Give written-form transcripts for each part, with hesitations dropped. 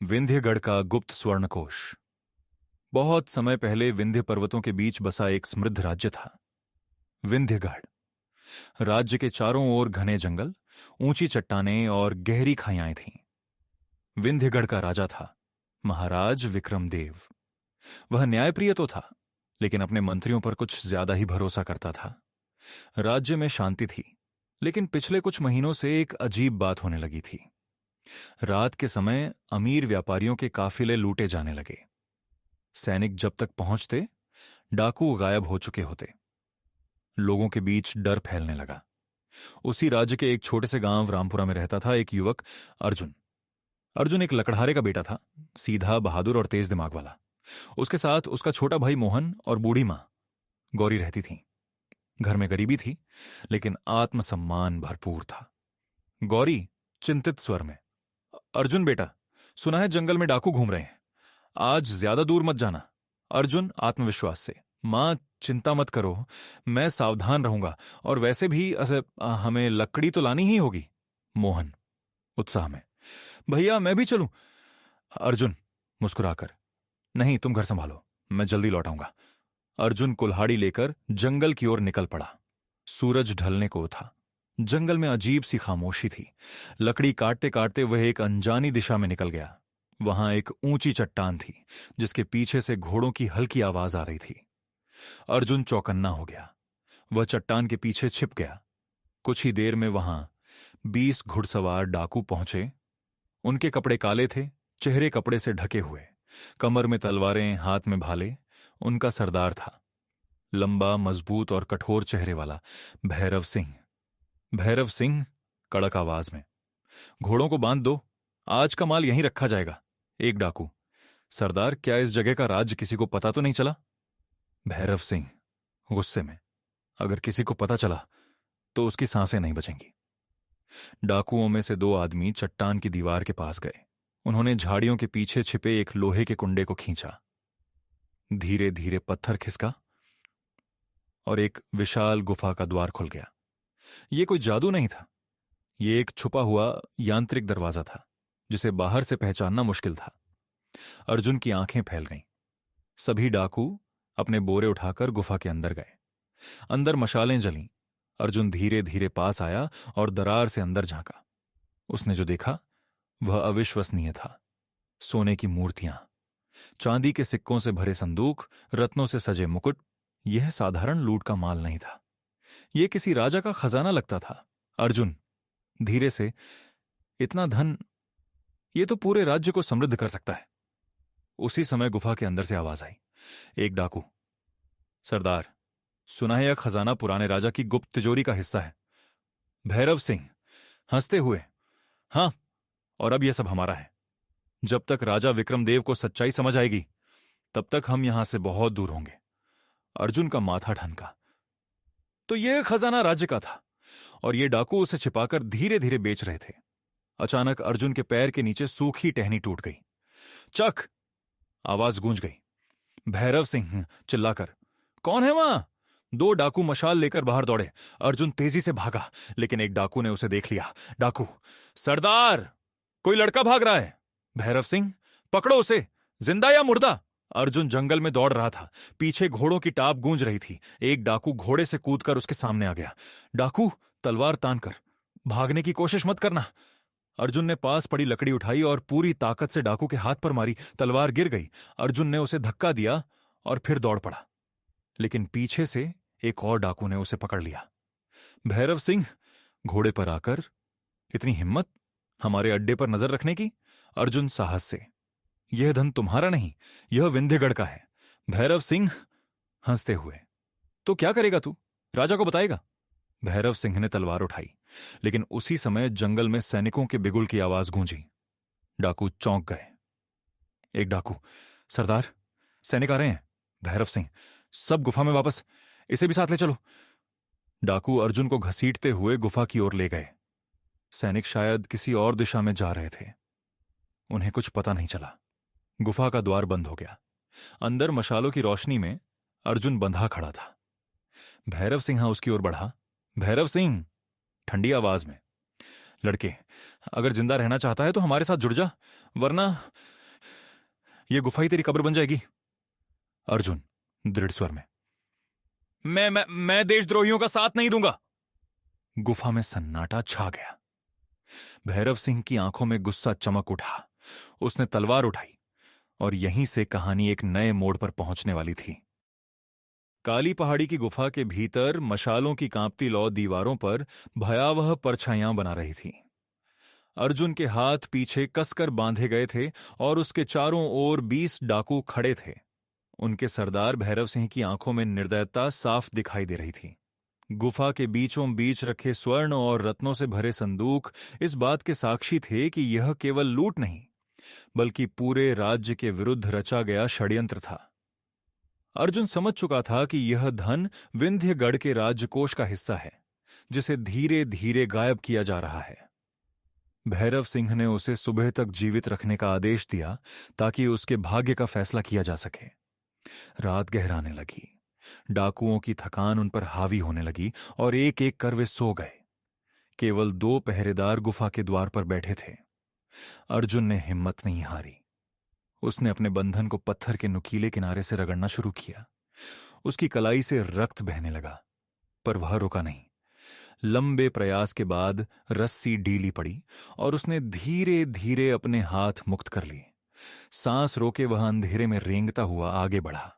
विंध्यगढ़ का गुप्त स्वर्णकोश। बहुत समय पहले विंध्य पर्वतों के बीच बसा एक समृद्ध राज्य था, विंध्यगढ़। राज्य के चारों ओर घने जंगल, ऊंची चट्टानें और गहरी खाइयां थीं। विंध्यगढ़ का राजा था महाराज विक्रमदेव। वह न्यायप्रिय तो था, लेकिन अपने मंत्रियों पर कुछ ज्यादा ही भरोसा करता था। राज्य में शांति थी, लेकिन पिछले कुछ महीनों से एक अजीब बात होने लगी थी। रात के समय अमीर व्यापारियों के काफिले लूटे जाने लगे। सैनिक जब तक पहुंचते, डाकू गायब हो चुके होते। लोगों के बीच डर फैलने लगा। उसी राज्य के एक छोटे से गांव रामपुरा में रहता था एक युवक, अर्जुन। अर्जुन एक लकड़हारे का बेटा था, सीधा, बहादुर और तेज दिमाग वाला। उसके साथ उसका छोटा भाई मोहन और बूढ़ी मां गौरी रहती थीं। घर में गरीबी थी, लेकिन आत्मसम्मान भरपूर था। गौरी चिंतित स्वर में, अर्जुन बेटा, सुना है जंगल में डाकू घूम रहे हैं, आज ज्यादा दूर मत जाना। अर्जुन आत्मविश्वास से, मां चिंता मत करो, मैं सावधान रहूंगा, और वैसे भी हमें लकड़ी तो लानी ही होगी। मोहन उत्साह में, भैया मैं भी चलूं। अर्जुन मुस्कुराकर, नहीं तुम घर संभालो, मैं जल्दी लौट आऊंगा। अर्जुन कुल्हाड़ी लेकर जंगल की ओर निकल पड़ा। सूरज ढलने को था। जंगल में अजीब सी खामोशी थी। लकड़ी काटते काटते वह एक अनजानी दिशा में निकल गया। वहां एक ऊंची चट्टान थी, जिसके पीछे से घोड़ों की हल्की आवाज आ रही थी। अर्जुन चौकन्ना हो गया। वह चट्टान के पीछे छिप गया। कुछ ही देर में वहां 20 घुड़सवार डाकू पहुंचे। उनके कपड़े काले थे, चेहरे कपड़े से ढके हुए, कमर में तलवारें, हाथ में भाले। उनका सरदार था लंबा, मजबूत और कठोर चेहरे वाला भैरव सिंह। भैरव सिंह कड़क आवाज में, घोड़ों को बांध दो, आज का माल यहीं रखा जाएगा। एक डाकू, सरदार क्या इस जगह का राज किसी को पता तो नहीं चला? भैरव सिंह गुस्से में, अगर किसी को पता चला तो उसकी सांसें नहीं बचेंगी। डाकुओं में से 2 आदमी चट्टान की दीवार के पास गए। उन्होंने झाड़ियों के पीछे छिपे एक लोहे के कुंडे को खींचा। धीरे धीरे पत्थर खिसका और एक विशाल गुफा का द्वार खुल गया। यह कोई जादू नहीं था, यह एक छुपा हुआ यांत्रिक दरवाजा था, जिसे बाहर से पहचानना मुश्किल था। अर्जुन की आंखें फैल गईं। सभी डाकू अपने बोरे उठाकर गुफा के अंदर गए। अंदर मशालें जलीं। अर्जुन धीरे धीरे पास आया और दरार से अंदर झांका। उसने जो देखा वह अविश्वसनीय था। सोने की मूर्तियां, चांदी के सिक्कों से भरे संदूक, रत्नों से सजे मुकुट। यह साधारण लूट का माल नहीं था, यह किसी राजा का खजाना लगता था। अर्जुन धीरे से, इतना धन, यह तो पूरे राज्य को समृद्ध कर सकता है। उसी समय गुफा के अंदर से आवाज आई। एक डाकू, सरदार, सुना है यह खजाना पुराने राजा की गुप्त तिजोरी का हिस्सा है। भैरव सिंह हंसते हुए, हां, और अब यह सब हमारा है। जब तक राजा विक्रमदेव को सच्चाई समझ आएगी, तब तक हम यहां से बहुत दूर होंगे। अर्जुन का माथा ठनका। तो यह खजाना राज्य का था, और ये डाकू उसे छिपाकर धीरे धीरे बेच रहे थे। अचानक अर्जुन के पैर के नीचे सूखी टहनी टूट गई। चक, आवाज गूंज गई। भैरव सिंह चिल्लाकर, कौन है वहां? 2 डाकू मशाल लेकर बाहर दौड़े। अर्जुन तेजी से भागा, लेकिन एक डाकू ने उसे देख लिया। डाकू, सरदार, कोई लड़का भाग रहा है। भैरव सिंह, पकड़ो उसे, जिंदा या मुर्दा। अर्जुन जंगल में दौड़ रहा था। पीछे घोड़ों की टाप गूंज रही थी। एक डाकू घोड़े से कूदकर उसके सामने आ गया। डाकू, तलवार तानकर, भागने की कोशिश मत करना। अर्जुन ने पास पड़ी लकड़ी उठाई और पूरी ताकत से डाकू के हाथ पर मारी। तलवार गिर गई। अर्जुन ने उसे धक्का दिया और फिर दौड़ पड़ा, लेकिन पीछे से एक और डाकू ने उसे पकड़ लिया। भैरव सिंह घोड़े पर आकर, इतनी हिम्मत हमारे अड्डे पर नजर रखने की? अर्जुन साहस से, यह धन तुम्हारा नहीं, यह विंध्यगढ़ का है। भैरव सिंह हंसते हुए, तो क्या करेगा तू? राजा को बताएगा? भैरव सिंह ने तलवार उठाई, लेकिन उसी समय जंगल में सैनिकों के बिगुल की आवाज गूंजी। डाकू चौंक गए। एक डाकू, सरदार, सैनिक आ रहे हैं। भैरव सिंह, सब गुफा में वापस, इसे भी साथ ले चलो। डाकू अर्जुन को घसीटते हुए गुफा की ओर ले गए। सैनिक शायद किसी और दिशा में जा रहे थे। उन्हें कुछ पता नहीं चला। गुफा का द्वार बंद हो गया। अंदर मशालों की रोशनी में अर्जुन बंधा खड़ा था। भैरव सिंह उसकी ओर बढ़ा। भैरव सिंह, ठंडी आवाज में, लड़के, अगर जिंदा रहना चाहता है तो हमारे साथ जुड़ जा, वरना यह गुफा ही तेरी कब्र बन जाएगी। अर्जुन दृढ़ स्वर में, मैं देशद्रोहियों का साथ नहीं दूंगा। गुफा में सन्नाटा छा गया। भैरव सिंह की आंखों में गुस्सा चमक उठा। उसने तलवार उठाई और यहीं से कहानी एक नए मोड़ पर पहुंचने वाली थी। काली पहाड़ी की गुफा के भीतर मशालों की कांपती लौ दीवारों पर भयावह परछाइयां बना रही थीं। अर्जुन के हाथ पीछे कसकर बांधे गए थे और उसके चारों ओर 20 डाकू खड़े थे। उनके सरदार भैरव सिंह की आंखों में निर्दयता साफ दिखाई दे रही थी। गुफा के बीचों बीच रखे स्वर्ण और रत्नों से भरे संदूक इस बात के साक्षी थे कि यह केवल लूट नहीं, बल्कि पूरे राज्य के विरुद्ध रचा गया षड्यंत्र था। अर्जुन समझ चुका था कि यह धन विंध्यगढ़ के राजकोष का हिस्सा है, जिसे धीरे धीरे गायब किया जा रहा है। भैरव सिंह ने उसे सुबह तक जीवित रखने का आदेश दिया ताकि उसके भाग्य का फैसला किया जा सके। रात गहराने लगी। डाकुओं की थकान उन पर हावी होने लगी और एक एक कर वे सो गए। केवल 2 पहरेदार गुफा के द्वार पर बैठे थे। अर्जुन ने हिम्मत नहीं हारी। उसने अपने बंधन को पत्थर के नुकीले किनारे से रगड़ना शुरू किया। उसकी कलाई से रक्त बहने लगा, पर वह रुका नहीं। लंबे प्रयास के बाद रस्सी ढीली पड़ी और उसने धीरे धीरे अपने हाथ मुक्त कर लिए। सांस रोके वह अंधेरे में रेंगता हुआ आगे बढ़ा।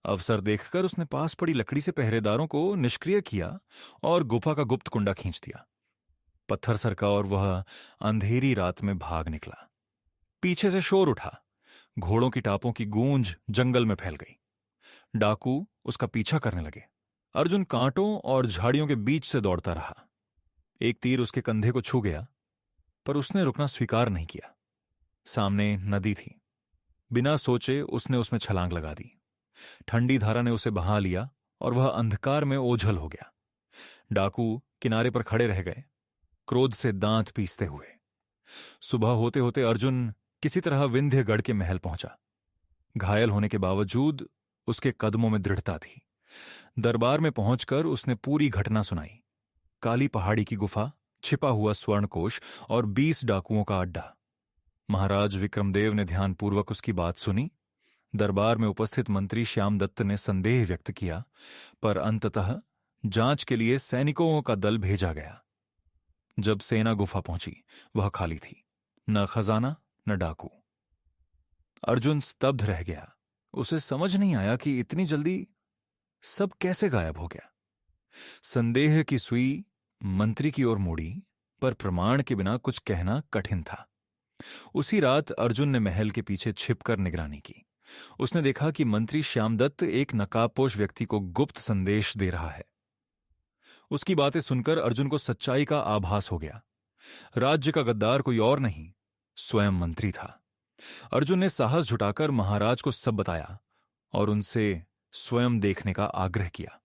अवसर देखकर उसने पास पड़ी लकड़ी से पहरेदारों को निष्क्रिय किया और गुफा का गुप्त कुंडा खींच दिया। पत्थर सरका और वह अंधेरी रात में भाग निकला। पीछे से शोर उठा। घोड़ों की टापों की गूंज जंगल में फैल गई। डाकू उसका पीछा करने लगे। अर्जुन कांटों और झाड़ियों के बीच से दौड़ता रहा। एक तीर उसके कंधे को छू गया, पर उसने रुकना स्वीकार नहीं किया। सामने नदी थी। बिना सोचे उसने उसमें छलांग लगा दी। ठंडी धारा ने उसे बहा लिया और वह अंधकार में ओझल हो गया। डाकू किनारे पर खड़े रह गए, क्रोध से दांत पीसते हुए। सुबह होते होते अर्जुन किसी तरह विंध्यगढ़ के महल पहुंचा। घायल होने के बावजूद उसके कदमों में दृढ़ता थी। दरबार में पहुंचकर उसने पूरी घटना सुनाई। काली पहाड़ी की गुफा, छिपा हुआ स्वर्णकोश और 20 डाकुओं का अड्डा। महाराज विक्रमदेव ने ध्यानपूर्वक उसकी बात सुनी। दरबार में उपस्थित मंत्री श्यामदत्त ने संदेह व्यक्त किया, पर अंततः जांच के लिए सैनिकों का दल भेजा गया। जब सेना गुफा पहुंची, वह खाली थी। न खजाना न डाकू। अर्जुन स्तब्ध रह गया। उसे समझ नहीं आया कि इतनी जल्दी सब कैसे गायब हो गया। संदेह की सुई मंत्री की ओर मुड़ी, पर प्रमाण के बिना कुछ कहना कठिन था। उसी रात अर्जुन ने महल के पीछे छिपकर निगरानी की। उसने देखा कि मंत्री श्यामदत्त एक नकाबपोश व्यक्ति को गुप्त संदेश दे रहा है। उसकी बातें सुनकर अर्जुन को सच्चाई का आभास हो गया। राज्य का गद्दार कोई और नहीं, स्वयं मंत्री था। अर्जुन ने साहस जुटाकर महाराज को सब बताया और उनसे स्वयं देखने का आग्रह किया।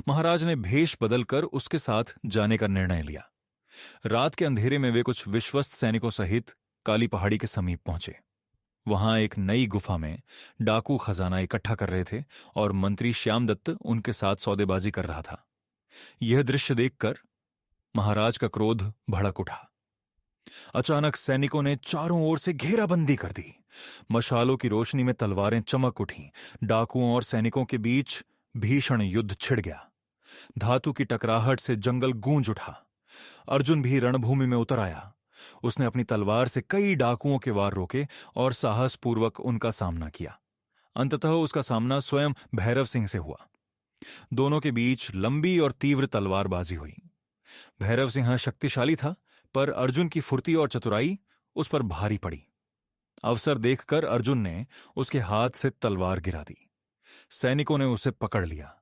महाराज ने भेष बदलकर उसके साथ जाने का निर्णय लिया। रात के अंधेरे में वे कुछ विश्वस्त सैनिकों सहित काली पहाड़ी के समीप पहुंचे। वहां एक नई गुफा में डाकू खजाना इकट्ठा कर रहे थे और मंत्री श्यामदत्त उनके साथ सौदेबाजी कर रहा था। यह दृश्य देखकर महाराज का क्रोध भड़क उठा। अचानक सैनिकों ने चारों ओर से घेराबंदी कर दी। मशालों की रोशनी में तलवारें चमक उठीं। डाकुओं और सैनिकों के बीच भीषण युद्ध छिड़ गया। धातु की टकराहट से जंगल गूंज उठा। अर्जुन भी रणभूमि में उतर आया। उसने अपनी तलवार से कई डाकुओं के वार रोके और साहसपूर्वक उनका सामना किया। अंततः उसका सामना स्वयं भैरव सिंह से हुआ। दोनों के बीच लंबी और तीव्र तलवारबाजी हुई। भैरव सिंह शक्तिशाली था, पर अर्जुन की फुर्ती और चतुराई उस पर भारी पड़ी। अवसर देखकर अर्जुन ने उसके हाथ से तलवार गिरा दी। सैनिकों ने उसे पकड़ लिया।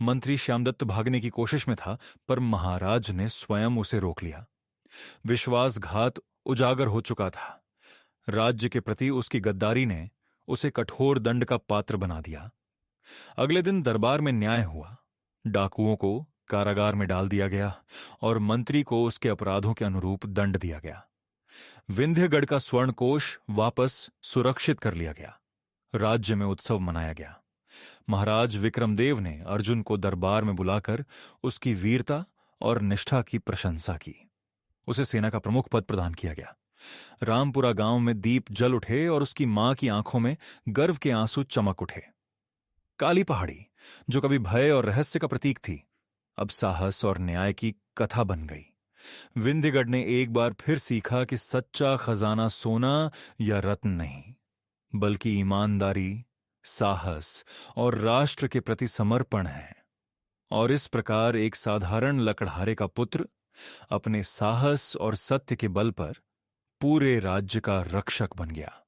मंत्री श्यामदत्त भागने की कोशिश में था, पर महाराज ने स्वयं उसे रोक लिया। विश्वासघात उजागर हो चुका था। राज्य के प्रति उसकी गद्दारी ने उसे कठोर दंड का पात्र बना दिया। अगले दिन दरबार में न्याय हुआ। डाकुओं को कारागार में डाल दिया गया और मंत्री को उसके अपराधों के अनुरूप दंड दिया गया। विंध्यगढ़ का स्वर्णकोश वापस सुरक्षित कर लिया गया। राज्य में उत्सव मनाया गया। महाराज विक्रमदेव ने अर्जुन को दरबार में बुलाकर उसकी वीरता और निष्ठा की प्रशंसा की। उसे सेना का प्रमुख पद प्रदान किया गया। रामपुरा गांव में दीप जल उठे और उसकी मां की आंखों में गर्व के आंसू चमक उठे। काली पहाड़ी, जो कभी भय और रहस्य का प्रतीक थी, अब साहस और न्याय की कथा बन गई। विंध्यगढ़ ने एक बार फिर सीखा कि सच्चा खजाना सोना या रत्न नहीं, बल्कि ईमानदारी, साहस और राष्ट्र के प्रति समर्पण है। और इस प्रकार एक साधारण लकड़हारे का पुत्र अपने साहस और सत्य के बल पर पूरे राज्य का रक्षक बन गया।